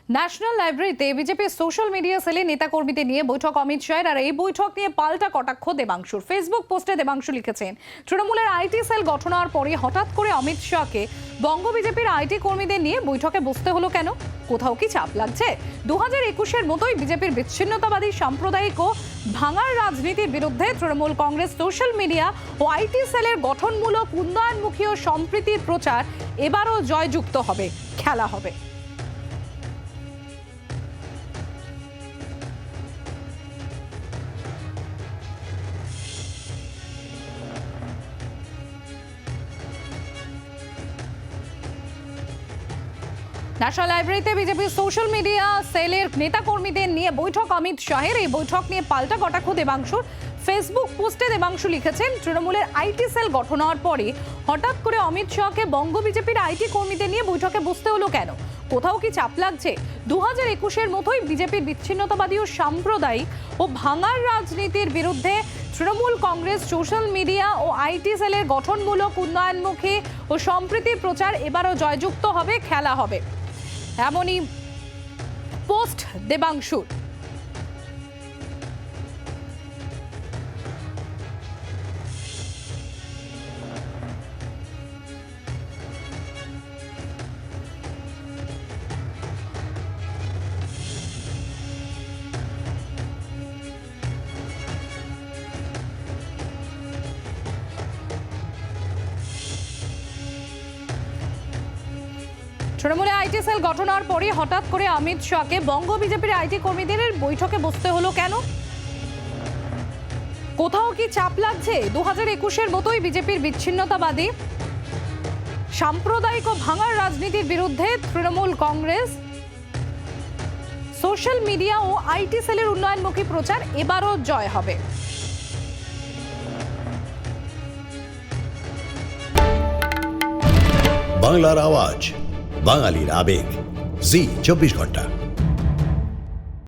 National লাইব্রেরিতে বিজেপির social media সেলে নেতাকর্মীদের নিয়ে বৈঠক অমিত শাহের। আর এই বৈঠক নিয়ে পাল্টা কটাক্ষ দেবাংশুর। ফেসবুক পোস্টে দেবাংশু লিখেছেন, তৃণমূলের আইটি সেল গঠন হওয়ার পরে হঠাৎ করে অমিত শাহকে বঙ্গ বিজেপির আইটি কর্মীদের নিয়ে বৈঠকে বসতে হলো কেন? কোথাও কি চাপ লাগছে? 2021-এর মতোই বিজেপির বিচ্ছিন্নতাবাদী সাম্প্রদায়িক ও ভাঙার রাজনীতির বিরুদ্ধে তৃণমূল কংগ্রেস সোশ্যাল মিডিয়া ও আইটি সেলের গঠনমূলক উন্নয়নমুখী ও সম্প্রীতির প্রচার এবারও জয়যুক্ত হবে, খেলা হবে। ন্যাশনাল লাইব্রেরিতে বিজেপির সোশ্যাল মিডিয়া সেলের নেতাকর্মীদের নিয়ে বৈঠক অমিত শাহের। এই বৈঠক নিয়ে পাল্টা কটাক্ষ দেবাংশুর। ফেসবুক পোস্টে দেবাংশু লিখেছেন, তৃণমূলের আইটি সেল গঠন হওয়ার পরে হঠাৎ করে অমিত শাহকে বঙ্গ বিজেপির আইটি কর্মীদের নিয়ে বৈঠকে বসতে হলো কেন? কোথাও কি চাপ লাগছে? 2021-এর মতোই বিজেপির বিচ্ছিন্নতাবাদী ও সাম্প্রদায়িক ও ভাঙার রাজনীতির বিরুদ্ধে তৃণমূল কংগ্রেস সোশ্যাল মিডিয়া ও আইটি সেলের গঠনমূলক উন্নয়নমুখী ও সম্প্রীতির প্রচার এবারও জয়যুক্ত হবে, খেলা হবে। এমনই পোস্ট দেবাংশুর। তৃণমূলে আইটি সেল গঠন হওয়ার পরে হঠাৎ করে অমিত শাহকে বঙ্গ বিজেপির আইটি কর্মীদের বৈঠকে বসতে হলো কেন? কোথাও কি চাপ লাগছে? 2021-এর মতোই বিজেপির বিচ্ছিন্নতাবাদী সাম্প্রদায়িক ও ভাঙার রাজনীতির বিরুদ্ধে তৃণমূল কংগ্রেস সোশ্যাল মিডিয়া ও আইটি সেলের উন্নয়নমুখী প্রচার এবারও জয় হবে। বাংলার আওয়াজ, বাঙালির আবেগ, জি 24 ঘন্টা।